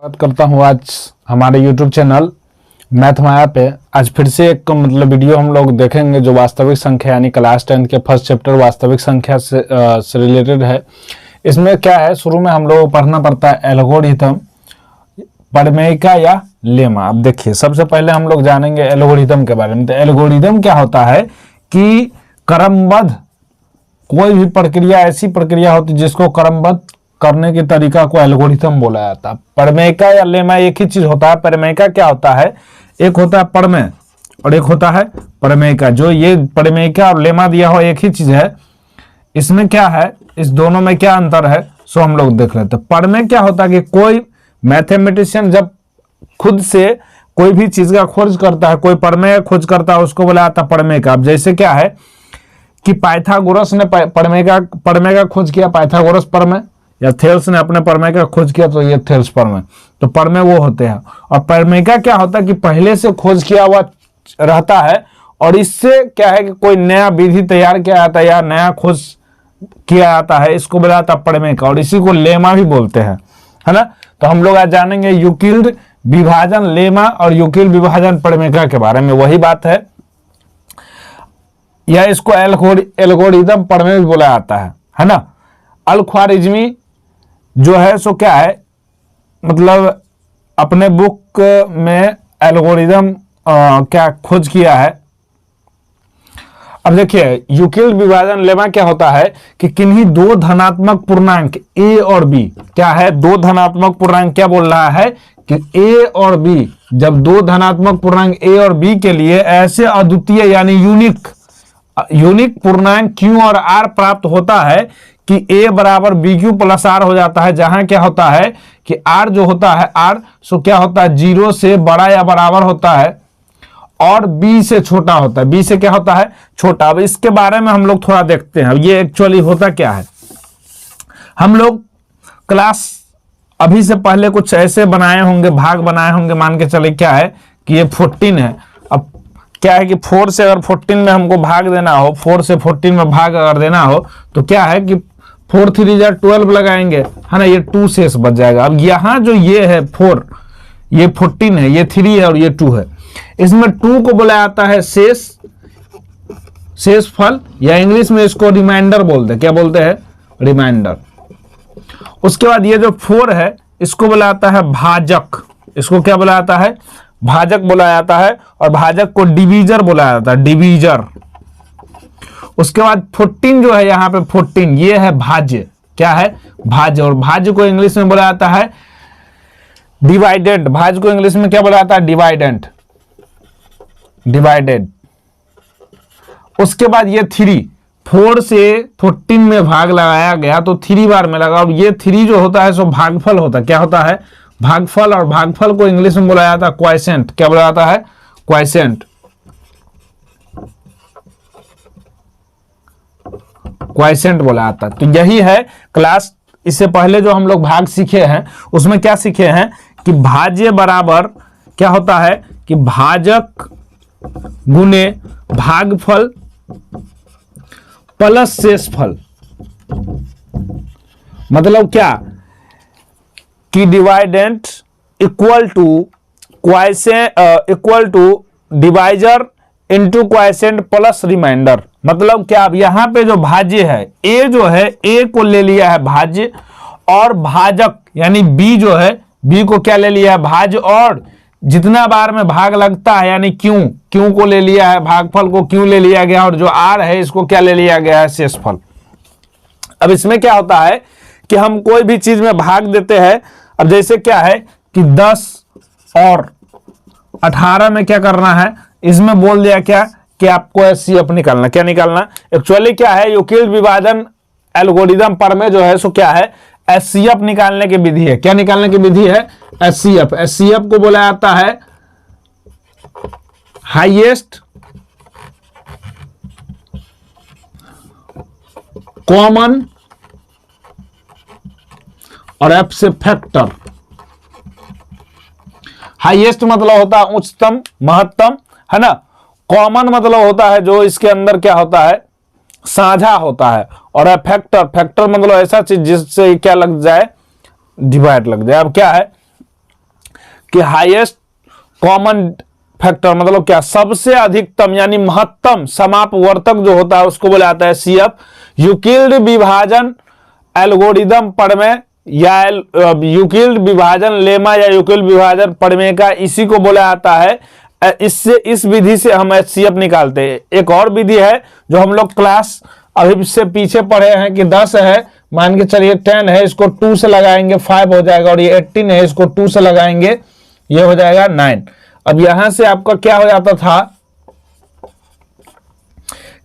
बात करता हूँ आज हमारे YouTube चैनल मैथ माया पे। आज फिर से एक वीडियो हम लोग देखेंगे जो वास्तविक संख्या यानी क्लास 10 के फर्स्ट चैप्टर वास्तविक संख्या से रिलेटेड है। इसमें क्या है, शुरू में हम लोग को पढ़ना पड़ता है एल्गोरिथम, प्रमेयिका या लेमा। अब देखिए, सबसे पहले हम लोग जानेंगे एल्गोरिथम के बारे में। तो एल्गोरिथम क्या होता है कि क्रमबद्ध कोई भी प्रक्रिया, ऐसी प्रक्रिया होती है जिसको क्रमबद्ध करने के तरीका को एल्गोरिथम बोला जाता है। प्रमेयिका या लेमा एक ही चीज होता है। प्रमेयिका क्या होता है, एक होता है प्रमेय और एक होता है प्रमेयिका। जो ये प्रमेयिका और लेमा दिया हो एक ही चीज है। इसमें क्या है, इस दोनों में क्या अंतर है सो हम लोग देख लेते हैं। प्रमेय क्या होता है कि कोई मैथमेटिशियन जब खुद से कोई भी चीज का खोज करता है, कोई प्रमेय खोज करता है, उसको बोला जाता है प्रमेयिका। अब जैसे क्या है कि पाइथागोरस ने प्रमेय का खोज किया, पाइथागोरस प्रमेय, या थेल्स ने अपने प्रमेय का खोज किया तो ये थेल्स प्रमेय। तो प्रमेय वो होते हैं। और प्रमेयिका क्या होता है कि पहले से खोज किया हुआ रहता है और इससे क्या है कि कोई नया विधि तैयार किया जाता है या नया खोज किया जाता है, इसको बोला जाता है प्रमेयिका। और इसी को लेमा भी बोलते हैं, है ना। तो हम लोग आज जानेंगे यूक्लिड विभाजन लेमा और यूक्लिड विभाजन प्रमेयिका के बारे में। वही बात है, या इसको एल्गोरिथम प्रमेय भी बोला जाता है ना। अल-ख्वारिज़मी जो है सो क्या है, मतलब अपने बुक में एल्गोरिथम क्या खोज किया है। अब देखिए, यूक्लिड विभाजन लेमा क्या होता है कि किन्हीं दो धनात्मक पूर्णांक a और b, क्या है, दो धनात्मक पूर्णांक क्या बोल रहा है कि a और b, जब दो धनात्मक पूर्णांक a और b के लिए ऐसे अद्वितीय यानी यूनिक पूर्णांक q और r प्राप्त होता है कि a बराबर बी क्यू प्लस आर हो जाता है, जहां क्या होता है कि r जो होता है r सो क्या होता है 0 से बड़ा या बराबर होता है और b से छोटा होता है। b से क्या होता है, छोटा। अब इसके बारे में हम लोग थोड़ा देखते हैं। ये एक्चुअली होता क्या है, हम लोग क्लास अभी से पहले कुछ ऐसे बनाए होंगे, भाग बनाए होंगे। मान के चले क्या है कि ये 14 है। अब क्या है कि 4 से अगर 14 में हमको भाग देना हो, 4 से 14 में भाग अगर देना हो तो क्या है कि 4 3 जा 12 लगाएंगे, है ना। ये 2 शेष बच जाएगा। अब यहाँ जो ये है 4, ये 14 है, ये 3 है और ये 2 है। इसमें 2 को बोला जाता है शेष फल, या इंग्लिश में इसको रिमाइंडर बोलते हैं। क्या बोलते हैं, रिमाइंडर। उसके बाद ये जो 4 है इसको बोला जाता है भाजक। इसको क्या बोला जाता है, भाजक बोला जाता है। और भाजक को डिवीजर बोला जाता है, डिवीजर। उसके बाद 14 जो है यहाँ पे 14, ये है भाज्य। क्या है, भाज्य। और भाज्य को इंग्लिश में बोला जाता है डिवाइडेंट। भाज्य को इंग्लिश में क्या बोला जाता है, डिवाइडेंट, डिवाइडेड। उसके बाद ये 3, 4 से 14 में भाग लगाया गया तो 3 बार में लगा। और ये 3 जो होता है सो भागफल होता है। क्या होता है, भागफल। और भागफल को इंग्लिश में बोला जाता है क्वोशिएंट। क्या बोला जाता है, क्वोशिएंट, क्वोशिएंट बोला जाता है। तो यही है क्लास, इससे पहले जो हम लोग भाग सीखे हैं उसमें क्या सीखे हैं कि भाज्य बराबर क्या होता है कि भाजक गुने भागफल प्लस शेषफल। मतलब क्या कि dividend equal to divisor into quotient plus remainder. मतलब क्या, अब यहां पे जो भाज्य है a जो है, a को ले लिया है भाज्य, और भाजक यानी b जो है, b को क्या ले लिया है, भाज्य। और जितना बार में भाग लगता है यानी क्यों को ले लिया है, भागफल को क्यों ले लिया गया, और जो r है इसको क्या ले लिया गया है, शेषफल। अब इसमें क्या होता है कि हम कोई भी चीज में भाग देते हैं। अब जैसे क्या है कि 10 और 18 में क्या करना है, इसमें बोल दिया क्या कि आपको HCF निकालना। क्या निकालना, एक्चुअली क्या है, यूक्लिड विभाजन एल्गोरिथम प्रमेय जो है सो क्या है, HCF निकालने की विधि है। क्या निकालने की विधि है, HCF। HCF को बोला जाता है हाईएस्ट कॉमन, और F से फैक्टर। हाईएस्ट मतलब होता है उच्चतम, महत्तम, है ना। कॉमन मतलब होता है जो इसके अंदर क्या होता है, साझा होता है। और फैक्टर मतलब ऐसा चीज जिससे क्या लग जाए, डिवाइड लग जाए। अब क्या है कि हाईएस्ट कॉमन फैक्टर मतलब क्या, सबसे अधिकतम यानी महत्तम समापवर्तक जो होता है उसको बोला जाता है एचसीएफ। यूक्लिड विभाजन एल्गोरिदम प्रमेय या यूक्लिड विभाजन लेमा या यूक्लिड विभाजन प्रमेय का इसी को बोला जाता है। इससे इस विधि से हम एचसीएफ निकालते हैं। एक और विधि है जो हम लोग क्लास अभी से पीछे पढ़े हैं कि 10 है, मान के चलिए 10 है, इसको 2 से लगाएंगे 5 हो जाएगा, और ये 18 है, इसको 2 से लगाएंगे ये हो जाएगा 9। अब यहां से आपका क्या हो जाता था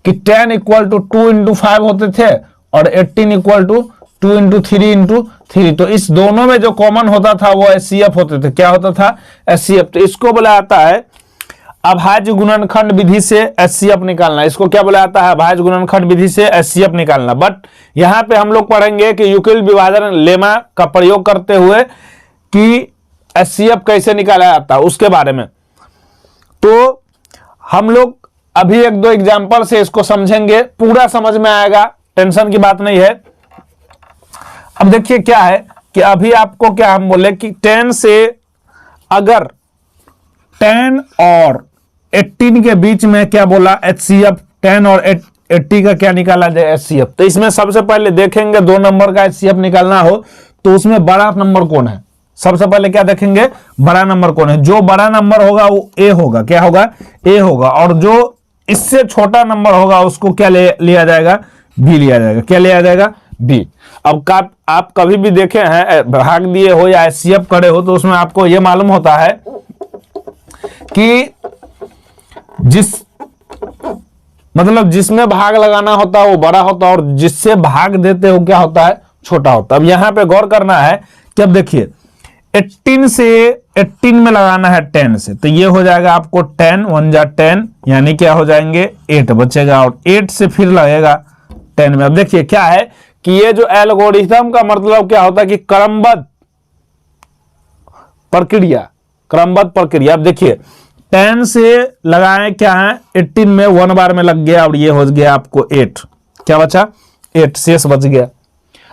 कि 10 इक्वल टू 2 इंटू 5 होते थे और 18 इक्वल टू 2 इंटू 3 इंटू 3। तो इस दोनों में जो कॉमन होता था वो एचसीएफ होते थे। क्या होता था? एचसीएफ। तो इसको बोला जाता है अभाज्य गुणनखंड विधि से एचसीएफ निकालना। इसको क्या बोला जाता है? अभाज्य गुणनखंड विधि से एचसीएफ निकालना। बट यहां पे हम लोग पढ़ेंगे कि यूक्लिड विभाजन लेमा का प्रयोग करते हुए कि एचसीएफ कैसे निकाला जाता है उसके बारे में। तो हम लोग अभी एक दो एग्जांपल से इसको समझेंगे, पूरा समझ में आएगा, टेंशन की बात नहीं है। अब देखिए क्या है कि अभी आपको क्या हम बोले कि 10 से अगर 10 और 18 के बीच में क्या बोला एचसीएफ, 10 और 80 का क्या निकाला जाए एचसीएफ। तो इसमें सबसे पहले देखेंगे 2 नंबर का एचसीएफ निकालना हो तो उसमें बड़ा नंबर कौन है। सबसे पहले क्या देखेंगे? बड़ा नंबर कौन है। जो बड़ा नंबर होगा वो ए होगा। क्या होगा? ए होगा। और जो इससे छोटा नंबर होगा उसको क्या लिया जाएगा? बी लिया जाएगा। क्या लिया जाएगा? बी। अब आप कभी भी देखे हैं भाग दिए हो या एचसीएफ करे हो तो उसमें आपको यह मालूम होता है कि जिसमें भाग लगाना होता है वो बड़ा होता है और जिससे भाग देते हो क्या होता है? छोटा होता है। अब यहां पे गौर करना है कि अब देखिए 18 से 18 में लगाना है 10 से, तो ये हो जाएगा आपको 10 1 जा 10 यानी क्या हो जाएंगे 8 बचेगा, और 8 से फिर लगेगा 10 में। अब देखिए क्या है कि ये जो एल्गोरिथम का मतलब क्या होता है कि क्रमबद्ध प्रक्रिया। अब देखिए 10 से लगाएं क्या है 18 में 1 बार में लग गया और ये हो गया आपको 8। क्या बचा? 8 शेष बच गया।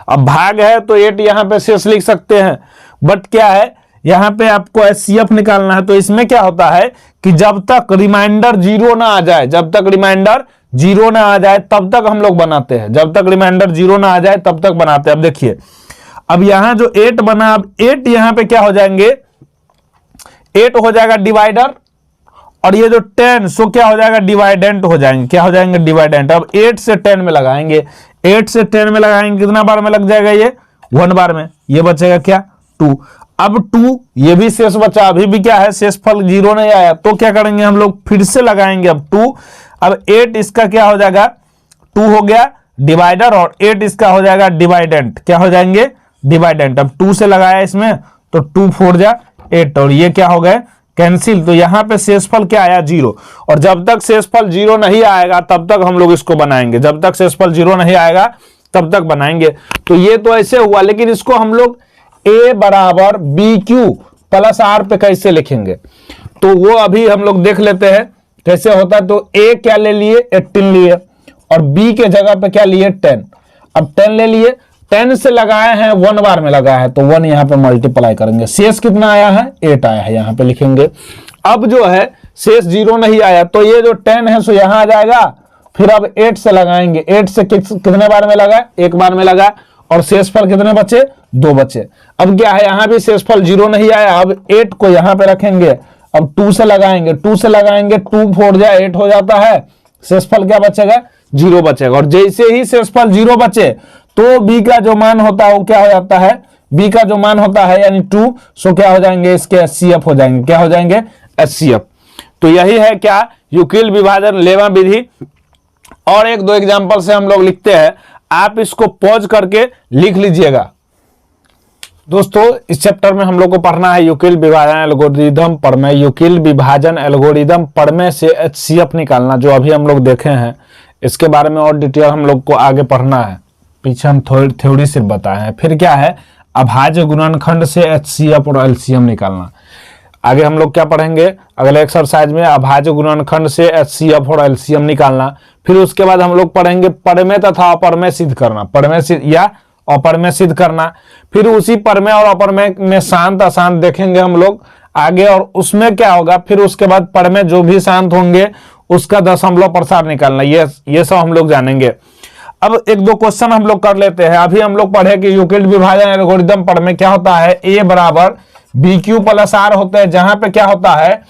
अब भाग है तो 8 यहां पे शेष लिख सकते हैं। बट क्या है यहां पे आपको एचसीएफ निकालना है। तो इसमें क्या होता है कि जब तक रिमाइंडर 0 ना आ जाए, तब तक हम लोग बनाते हैं। जब तक रिमाइंडर 0 ना आ जाए तब तक बनाते हैं। अब देखिए अब यहां जो 8 बना, अब 8 यहां पे क्या हो जाएंगे? 8 हो जाएगा डिवाइडर, और ये जो 10 सो क्या हो जाएगा? डिवाइडेंट हो जाएंगे। क्या हो जाएंगे? डिवाइडेंट। अब 8 से 10 में लगाएंगे, 8 से 10 में लगाएंगे, कितना बार में लग जाएगा? ये 1 बार में। ये बचेगा क्या? 2। अब 2 ये भी शेष बचा, अभी भी क्या है? शेषफल 0 नहीं आया, तो क्या करेंगे हम लोग? फिर से लगाएंगे अब 2। अब 8 इसका क्या हो जाएगा? 2 हो गया डिवाइडर, और 8 इसका हो जाएगा डिवाइडेंट। क्या हो जाएंगे? डिवाइडेंट। अब 2 से लगाया इसमें तो 2 4 जा 8, और ये क्या हो गए? कैंसिल। तो यहां पे शेषफल क्या आया? 0। और जब तक शेषफल 0 नहीं आएगा तब तक हम लोग इसको बनाएंगे। जब तक शेषफल 0 नहीं आएगा तब तक बनाएंगे। तो ये तो ऐसे हुआ, लेकिन इसको हम लोग a बराबर बी क्यू प्लस आर पे कैसे लिखेंगे तो वो अभी हम लोग देख लेते हैं कैसे होता है। तो a क्या ले लिए? 18 लिए, और b के जगह पे क्या लिए? 10। अब 10 ले लिए, 10 से लगाए हैं 1 बार में लगाया है तो 1 यहां पे मल्टीप्लाई करेंगे। शेष कितना आया है? 8 आया है, यहां पे लिखेंगे। अब जो है शेष 0 नहीं आया तो ये जो 10 है सो यहां आ जाएगा। फिर अब 8 से लगाएंगे, 8 से कितने बार में लगा? 1 बार में लगा, और शेषफल कितने बचे? 2 बचे। अब क्या है यहां भी शेषफल 0 नहीं आया, अब 8 को यहां पे रखेंगे। अब 2 से लगाएंगे, 2 2 4 जा 8 हो जाता है। शेषफल क्या बचेगा? 0 बचेगा। और जैसे ही शेषफल 0 बचे तो b का जो मान होता है वो क्या हो जाता है? b का जो मान होता है यानी 2 सो क्या हो जाएंगे? इसके एचसीएफ हो जाएंगे। क्या हो जाएंगे? एचसीएफ। तो यही है क्या? यूक्लिड विभाजन लेमा विधि। और एक दो एग्जांपल से हम लोग लिखते हैं, आप इसको पॉज करके लिख लीजिएगा। दोस्तों इस चैप्टर में हम लोग को पढ़ना है यूक्लिड विभाजन एल्गोरिदम प्रमेय। यूक्लिड विभाजन एल्गोरिदम प्रमेय से एचसीएफ निकालना जो अभी हम लोग देखे हैं, इसके बारे में और डिटेल हम लोग को आगे पढ़ना है। पीछे हम थ्योरी सिर्फ बताए हैं। फिर क्या है? अभाज्य गुणनखंड से एचसीएफ और एलसीएम निकालना। आगे हम लोग क्या पढ़ेंगे अगले एक्सरसाइज में? अभाज्य गुणनखंड से एचसीएफ और एलसीएम निकालना। फिर उसके बाद हम लोग पढ़ेंगे प्रमेय तथा अप्रमेय सिद्ध करना, प्रमेय सिद्ध या अप्रमेय सिद्ध करना। फिर उसी प्रमेय और अप्रमेय में शांत अशांत देखेंगे हम लोग। आगे, और उसमें क्या होगा फिर उसके बाद पढ़ में जो भी शांत होंगे उसका दशमलव प्रसार निकालना, ये सब हम लोग जानेंगे। अब एक दो क्वेश्चन हम लोग कर लेते हैं। अभी हम लोग पढ़े कि यूक्लिड विभाजन एल्गोरिदम पढ़ में क्या होता है, ए बराबर बी क्यू प्लस आर होता है, जहां पे क्या होता है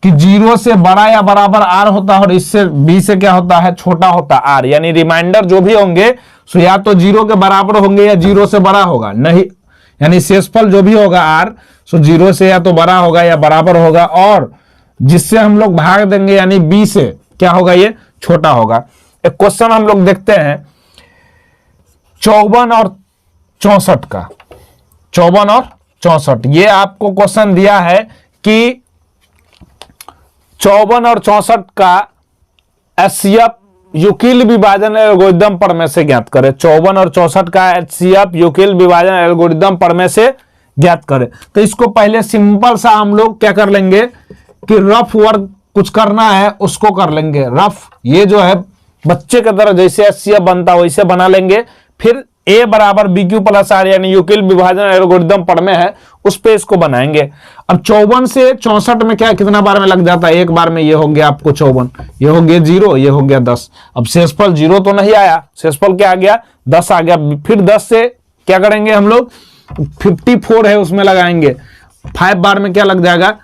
कि 0 से बड़ा या बराबर आर होता है और इससे बी से क्या होता है छोटा होता है आर, यानी रिमाइंडर जो भी होंगे सो या तो 0 के बराबर होंगे या 0 से बड़ा होगा, नहीं यानी शेषफल जो भी होगा आर सो 0 से या तो बड़ा होगा या बराबर होगा, और जिससे हम लोग भाग देंगे यानी बी से क्या होगा ये छोटा होगा। एक क्वेश्चन हम लोग देखते हैं 54 और 64 का, 54 और 64, ये आपको क्वेश्चन दिया है कि 54 और 64 का एचसीएफ यूक्लिड विभाजन एल्गोरिदम प्रमेय से ज्ञात करें। 54 और 64 का एचसीएफ यूक्लिड विभाजन एल्गोरिदम प्रमेय से ज्ञात करें। तो इसको पहले सिंपल सा हम लोग क्या कर लेंगे कि रफ वर्क कुछ करना है उसको कर लेंगे रफ, ये जो है बच्चे की तरह जैसे एचसीएफ बनता है वैसे बना लेंगे। फिर ए बराबर बी क्यू प्लस आर यानी यूक्लिड विभाजन एल्गोरिदम प्रमेय है उस पे इसको बनाएंगे। अब 54 से 64 में क्या कितना बार में लग जाता है, एक बार में ये हो गया आपको 54, ये हो गया 0, ये हो गया 10। अब शेषफल 0 तो नहीं आया, शेषफल क्या आ गया 10 आ गया। फिर 10 से क्या करेंगे हम लोग 54 है उसमें लगाएंगे, 5 बार में क्या लग जाएगा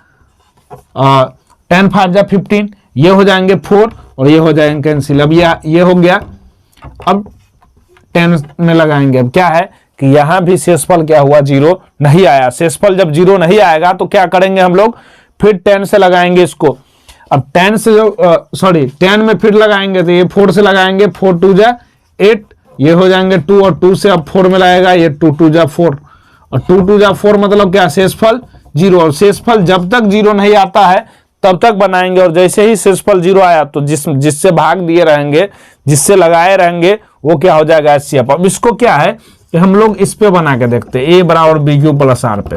10 5 जा 15, ये हो जाएंगे 4 और ये हो जाएंगे कैंसिल। अब ये हो गया, अब 10 में लगाएंगे। अब क्या है कि यहां भी शेषफल क्या हुआ 0 नहीं आया। शेषफल जब 0 नहीं आएगा तो क्या करेंगे हम लोग फिर 10 से लगाएंगे इसको। अब 10 से जो 10 में फिर लगाएंगे तो ये 4 से लगाएंगे, 4 2 जा 8, ये हो जाएंगे 2 और 2 से अब 4 में लगाएगा, ये 2 2 जा 4 और 2 2 जा 4 मतलब क्या शेषफल 0, और शेषफल जब तक 0 नहीं आता है तब तक बनाएंगे, और जैसे ही शेषफल 0 आया तो जिससे भाग दिए रहेंगे जिससे लगाए रहेंगे वो क्या हो जाएगा एचसीएफ। अब इसको क्या है कि हम लोग इस पे बना के देखते हैं ए बराबर बी क्यू प्लस आर पे।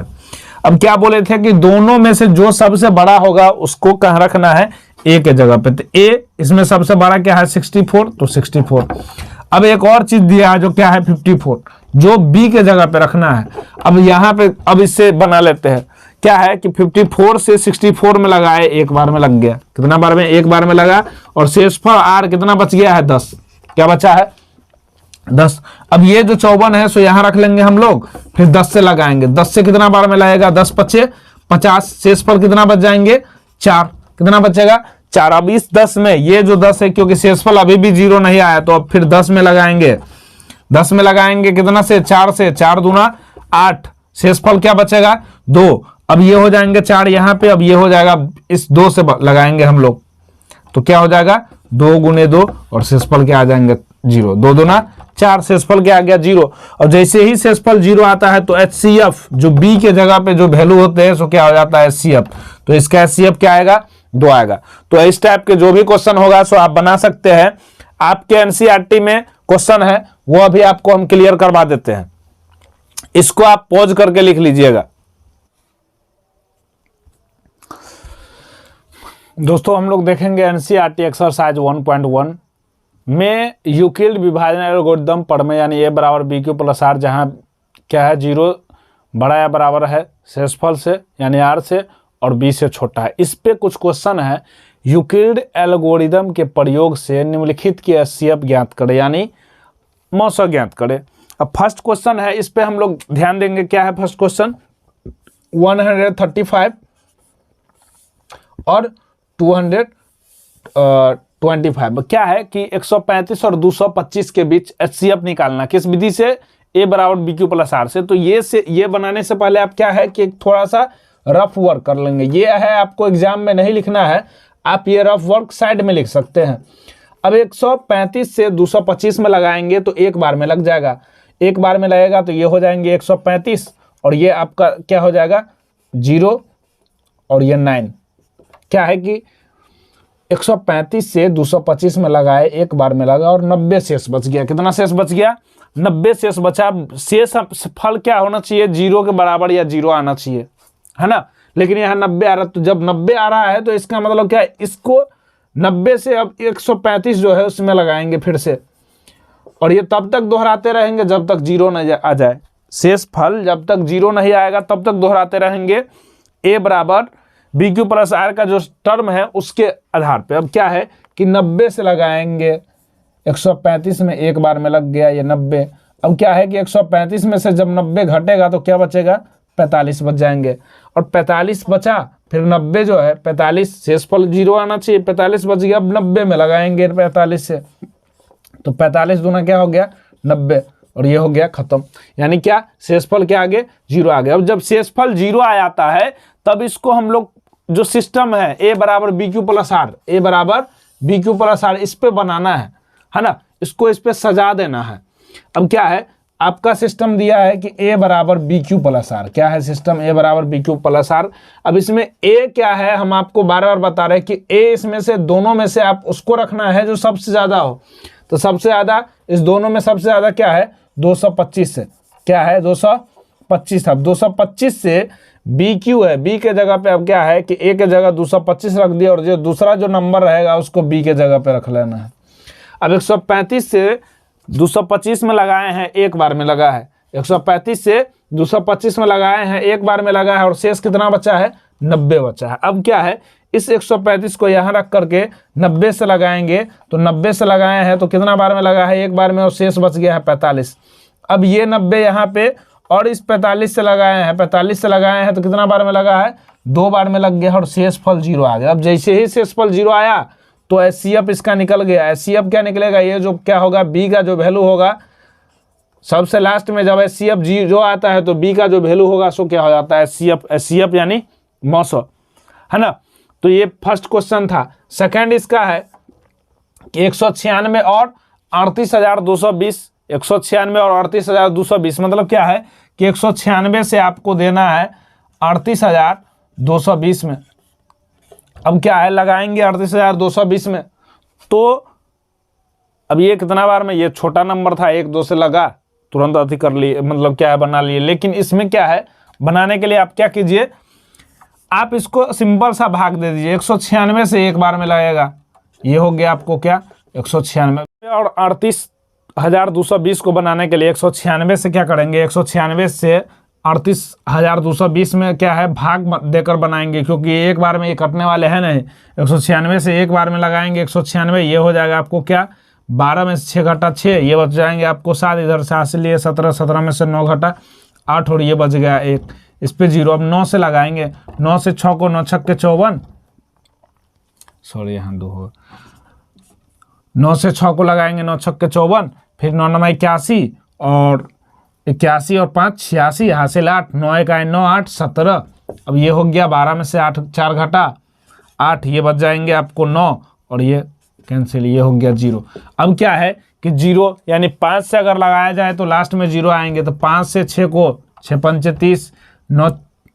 अब क्या बोले थे कि दोनों में से जो सबसे बड़ा होगा उसको कहां रखना है ए के जगह पे, तो ए इसमें सबसे बड़ा क्या है 64, तो 64। अब एक और चीज दिया है जो क्या है 54, जो बी के जगह पे रखना है। अब यहाँ पे अब इससे बना लेते हैं, क्या है कि 54 से 64 में लगाए, एक बार में लग गया, कितना बार में एक बार में लगा, और शेषफल आर कितना बच गया है 10, क्या बचा है 10। अब ये जो 54 है सो यहां रख लेंगे हम लोग, फिर 10 से लगाएंगे, 10 से कितना बार में लगेगा 10 5 50, शेषफल कितना बच जाएंगे 4, कितना बचेगा 4। अब इस 10 में ये जो 10 है क्योंकि शेषफल अभी भी 0 नहीं आया तो अब फिर 10 में लगाएंगे, 10 में लगाएंगे कितना से 4 से, 4 दूना 8, शेषफल क्या बचेगा 2। अब ये हो जाएंगे 4 यहां पे, अब ये हो जाएगा इस 2 से लगाएंगे हम लोग तो क्या हो जाएगा 2 गुने 2 और शेषफल क्या आ जाएंगे 0, 2 दूना 4, शेषफल क्या आ गया 0। और जैसे ही शेषफल 0 आता है तो एचसीएफ जो बी के जगह पे जो वैल्यू होते हैं सो क्या हो जाता है एचसीएफ, तो इसका एचसीएफ क्या आएगा 2 आएगा। तो इस टाइप के जो भी क्वेश्चन होगा सो आप बना सकते हैं। आपके एनसीईआरटी में क्वेश्चन है वो अभी आपको हम क्लियर करवा देते हैं, इसको आप पॉज करके लिख लीजिएगा। दोस्तों हम लोग देखेंगे एनसीईआरटी एक्सरसाइज 1.1 में यूक्लिड विभाजन एल्गोरिदम प्रमेय यानी ए बराबर बी क्यू प्लस आर, जहां क्या है 0 बड़ा या बराबर है शेषफल से यानी आर से और बी से छोटा है। इस पे कुछ क्वेश्चन है, यूक्लिड एल्गोरिदम के प्रयोग से निम्नलिखित की एचसीएफ ज्ञात करें यानी मौसा ज्ञात करें। अब फर्स्ट क्वेश्चन है, इस पे हम लोग ध्यान देंगे। क्या है फर्स्ट क्वेश्चन 135 और 225 क्या है कि 135 और 225 के बीच एचसीएफ निकालना, किस विधि से ए बराबर बी क्यू प्लस आर से। तो ये बनाने से पहले आप क्या है कि थोड़ा सा रफ वर्क कर लेंगे। ये है आपको एग्जाम में नहीं लिखना है, आप ये रफ वर्क साइड में लिख सकते हैं। अब 135 से 225 में लगाएंगे तो एक बार में लग जाएगा, एक बार में लगेगा तो ये हो जाएंगे 135 और ये आपका क्या हो जाएगा 0 और ये 9। क्या है कि 135 से 225 में लगाए, एक बार में लगा और 90 शेष बच गया। कितना शेष बच गया 90 शेष बचा। शेष फल क्या होना चाहिए 0 के बराबर या 0 आना चाहिए, है ना, लेकिन यहाँ 90 आ रहा है। तो जब 90 आ रहा है तो इसका मतलब क्या है, इसको 90 से अब 135 जो है उसमें लगाएंगे फिर से, और ये तब तक दोहराते रहेंगे जब तक 0 नहीं आ जाए। शेष फल जब तक 0 नहीं आएगा तब तक दोहराते रहेंगे, ए बराबर बी क्यू प्लस आर का जो टर्म है उसके आधार पे। अब क्या है कि 90 से लगाएंगे, 135 में एक बार में लग गया ये 90। अब क्या है कि 135 में से जब 90 घटेगा तो क्या बचेगा, 45 बच जाएंगे। और 45 बचा, फिर 90 जो है 45, शेषफल 0 आना चाहिए, 45 बच गया। अब 90 में लगाएंगे 45 से, तो 45 दूना क्या हो गया 90, और ये हो गया खत्म। यानी क्या, शेषफल के आगे 0 आ गया। अब जब शेषफल 0 आ जाता है तब इसको हम लोग जो सिस्टम है ए बराबर बी क्यू प्लस आर, ए बराबर बी क्यू प्लस आर, इस पे बनाना है ना, इसको इस पे सजा देना है। अब क्या है, आपका सिस्टम दिया है कि ए बराबर बी क्यू प्लस आर, क्या है सिस्टम, ए बराबर बी क्यू प्लस आर। अब इसमें ए क्या है, हम आपको बार बार बता रहे हैं कि ए इसमें से दोनों में से आप उसको रखना है जो सबसे ज्यादा हो। तो सबसे ज्यादा इस दोनों में सबसे ज्यादा क्या है, 225 से, क्या है 225। अब 225 से बी क्यू है, बी के जगह पे अब क्या है कि ए के जगह 225 रख दिया, और जो दूसरा जो नंबर रहेगा उसको बी के जगह पे रख लेना है। अब 135 से 225 में लगाए हैं, एक बार में लगा है, 135 से 225 में लगाए हैं, एक बार में लगा है, और शेष कितना बचा है, 90 बचा है। अब क्या है, इस 135 को यहाँ रख करके 90 से लगाएंगे, तो 90 से लगाए हैं तो कितना बार में लगा है, एक बार में, और शेष बच गया है 45। अब ये 90 यहाँ पे और इस 45 से लगाए हैं, 45 से लगाए हैं तो कितना बार में लगा है, 2 बार में लग गया, और शेषफल 0 आ गया। अब जैसे ही शेषफल 0 आया तो एचसीएफ इसका निकल गया। एचसीएफ क्या निकलेगा, ये जो क्या होगा, बी का जो वैल्यू होगा सबसे लास्ट में, जब एचसीएफ 0 आता है तो बी का जो वैल्यू होगा सो क्या हो जाता है, एचसीएफ यानी 900, है ना। तो ये फर्स्ट क्वेश्चन था। सेकंड इसका है कि 196 और 38,220, 196 और 38,220 मतलब क्या है कि 196 से आपको देना है 38,220 में। अब क्या है, लगाएंगे 38,220 में, तो अब ये कितना बार में, ये छोटा नंबर था, 1 2 से लगा, तुरंत अति कर लिए, मतलब क्या है बना लिए। लेकिन इसमें क्या है, बनाने के लिए आप क्या कीजिए, आप इसको सिंपल सा भाग दे दीजिए। 196 से एक बार में लगेगा, ये हो गया आपको क्या 196, और 38,220 को बनाने के लिए 196 से क्या करेंगे, 196 से 38,220 में क्या है, भाग देकर बनाएंगे, क्योंकि एक बार में ये कटने वाले हैं नहीं। 196 से एक बार में लगाएंगे 196, ये हो जाएगा आपको क्या, 12 में से 6 घटा 6, ये बच जाएंगे आपको 7, इधर से 8 से लिए 17, 17 में से 9 घटा 8, और ये बच गया 1, इस पे 0। अब 9 से लगाएंगे, 9 से 6 को 9 छक्के 54, सॉरी यहाँ 2 हो, 9 से 6 को लगाएंगे 9 छक्के 54, फिर 9 9 81, और 81 और 5 86, हासिल 8, 9 1 9 8 17। अब ये हो गया 12 में से 8 4 घटा 8, ये बच जाएंगे आपको 9, और ये कैंसिल, ये हो गया 0। अब क्या है कि 0 यानी 5 से अगर लगाया जाए तो लास्ट में 0 आएंगे, तो 5 से 6 को 6 5 30, 9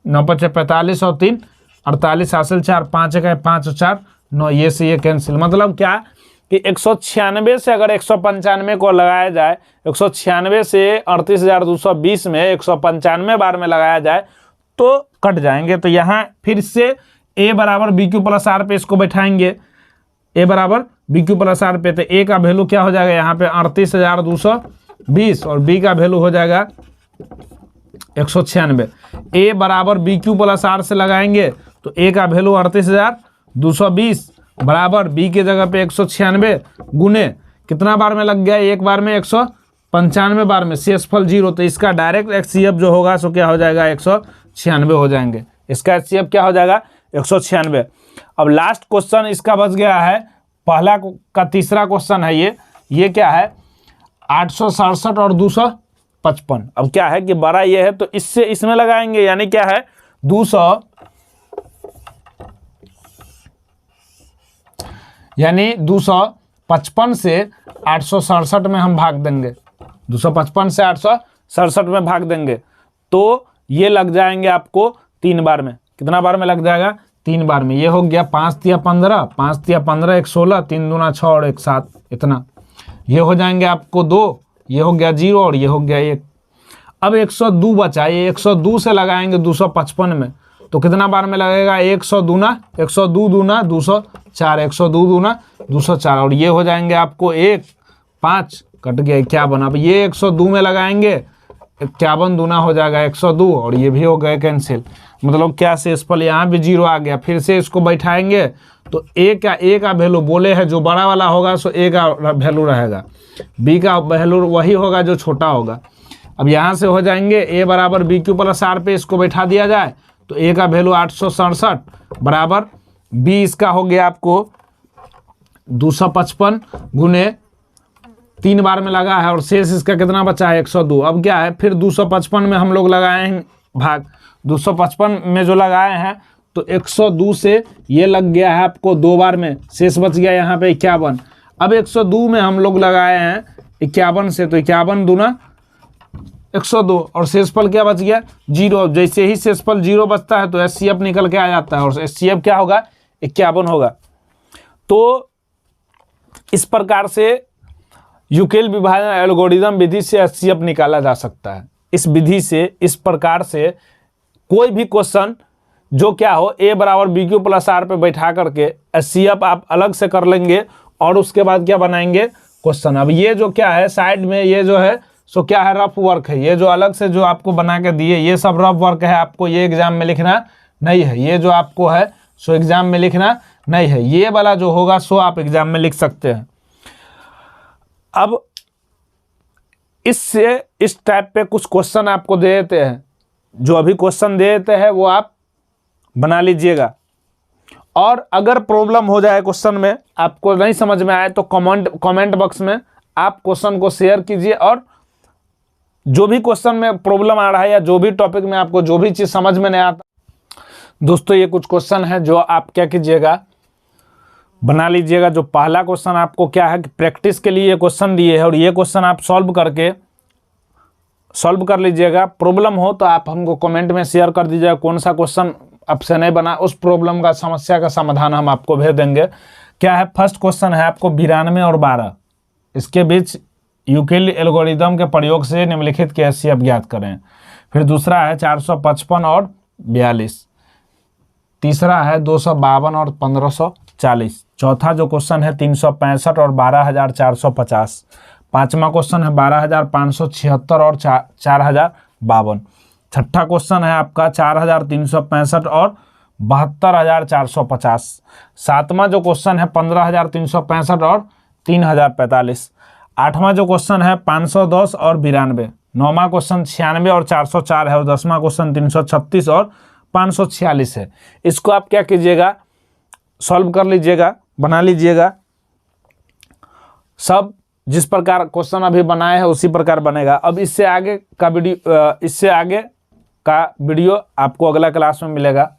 9 5 45, और 3 48, हासिल 4, 5 1 5 और 4 9, ये से ये कैंसिल। मतलब क्या कि 196 से अगर 195 को लगाया जाए, 196 से 38,220 में 195 बार में लगाया जाए तो कट जाएंगे। तो यहाँ फिर से ए बराबर बी क्यू प्लस आर पे इसको बैठाएंगे, ए बराबर बी क्यू प्लस आर पे, तो ए का वैल्यू क्या हो जाएगा यहाँ पे 38,220, और बी का वैल्यू हो जाएगा 196। ए बराबर बी क्यू प्लस आर से लगाएंगे तो ए का वैल्यू 38,220 बराबर बी के जगह पे 196 गुने कितना बार में लग गया, एक बार में 195 बार में, शेषफल 0, तो इसका डायरेक्ट एचसीएफ जो होगा सो क्या हो जाएगा 196 हो जाएंगे। इसका एचसीएफ क्या हो जाएगा 196। अब लास्ट क्वेश्चन इसका बच गया है, पहला का तीसरा क्वेश्चन है ये क्या है 867 और 255। अब क्या है कि बड़ा ये है तो इससे इसमें लगाएंगे, यानी क्या है 255 से 867 में हम भाग देंगे, 255 से 867 में भाग देंगे, तो ये लग जाएंगे आपको 3 बार में। कितना बार में लग जाएगा, 3 बार में। ये हो गया 5 तिया 15, 5 तिया 15 1 16, 3 दूना 6 और 1 7, इतना। ये हो जाएंगे आपको 2, ये हो गया 0 और ये हो गया 1। अब 102 बचा, ये 102 से लगाएंगे 255 में, तो कितना बार में लगेगा 102 दूना 204, 102 दूना 204, और ये हो जाएंगे आपको 1 5 कट गया, क्या बना। अब ये 102 में लगाएंगे 51 दूना हो जाएगा 102 और ये भी हो गए कैंसिल। मतलब क्या शेषफल यहाँ भी 0 आ गया। फिर से इसको बैठाएंगे तो ए का वैल्यू बोले है जो बड़ा वाला होगा सो ए का वैल्यू रहेगा, बी का वैल्यू वही होगा जो छोटा होगा। अब यहाँ से हो जाएंगे ए बराबर बी क्यू प्लस आर पे इसको बैठा दिया जाए तो ए का वैल्यू 867 बराबर बी इसका हो गया आपको 255 गुने 3 बार में लगा है और शेष इसका कितना बचा है 102। अब क्या है फिर 255 में हम लोग लगाए हैं भाग, 255 में जो लगाए हैं तो 102 से ये लग गया है आपको 2 बार में, शेष बच गया यहाँ पे 51। अब 102 में हम लोग लगाए हैं 51 से तो 51 दूना 102 और शेषफल क्या बच गया 0। जैसे ही शेषफल 0 बचता है तो एचसीएफ निकल के आ जाता है और एचसीएफ क्या होगा 51 होगा। तो इस प्रकार से यूक्लिड विभाजन एल्गोरिदम विधि से एचसीएफ निकाला जा सकता है। इस विधि से इस प्रकार से कोई भी क्वेश्चन जो क्या हो ए बराबर बी क्यू प्लस आर पे बैठा करके एचसीएफ आप अलग से कर लेंगे और उसके बाद क्या बनाएंगे क्वेश्चन। अब ये जो क्या है साइड में ये जो है सो क्या है रफ वर्क है, ये जो अलग से जो आपको बना के दिए ये सब रफ वर्क है, आपको ये एग्जाम में लिखना नहीं है। ये जो आपको है सो एग्जाम में लिखना नहीं है, ये वाला जो होगा सो आप एग्जाम में लिख सकते हैं। अब इससे इस टाइप पे कुछ क्वेश्चन आपको दे देते हैं, जो अभी क्वेश्चन दे देते हैं वो आप बना लीजिएगा। और अगर प्रॉब्लम हो जाए क्वेश्चन में आपको नहीं समझ में आए तो कमेंट बॉक्स में आप क्वेश्चन को शेयर कीजिए और जो भी क्वेश्चन में प्रॉब्लम आ रहा है या जो भी टॉपिक में आपको जो भी चीज़ समझ में नहीं आता, दोस्तों ये कुछ क्वेश्चन है जो आप क्या कीजिएगा बना लीजिएगा। जो पहला क्वेश्चन आपको क्या है कि प्रैक्टिस के लिए ये क्वेश्चन दिए है और ये क्वेश्चन आप सॉल्व कर लीजिएगा। प्रॉब्लम हो तो आप हमको कमेंट में शेयर कर दीजिएगा कौन सा क्वेश्चन आपसे नहीं बना, उस प्रॉब्लम का समस्या का समाधान हम आपको भेज देंगे। क्या है फर्स्ट क्वेश्चन है आपको 92 और 12 इसके बीच यूक्लिड एल्गोरिदम के प्रयोग से निम्नलिखित के एचसीएफ ज्ञात करें। फिर दूसरा है 455 और 42, तीसरा है 252 और 1540, चौथा जो क्वेश्चन है 365 और 12450, पांचवा क्वेश्चन है 12576 और 4052, छठा क्वेश्चन है आपका 4365 और 72450, सातवां जो क्वेश्चन है 15365 और 3045, आठवां जो क्वेश्चन है 510 और 92, नौवां क्वेश्चन 96 और 404 है और 10वां क्वेश्चन 336 और 546 है। इसको आप क्या कीजिएगा सॉल्व कर लीजिएगा, बना लीजिएगा। सब जिस प्रकार क्वेश्चन अभी बनाए हैं उसी प्रकार बनेगा। अब इससे आगे का वीडियो आपको अगला क्लास में मिलेगा।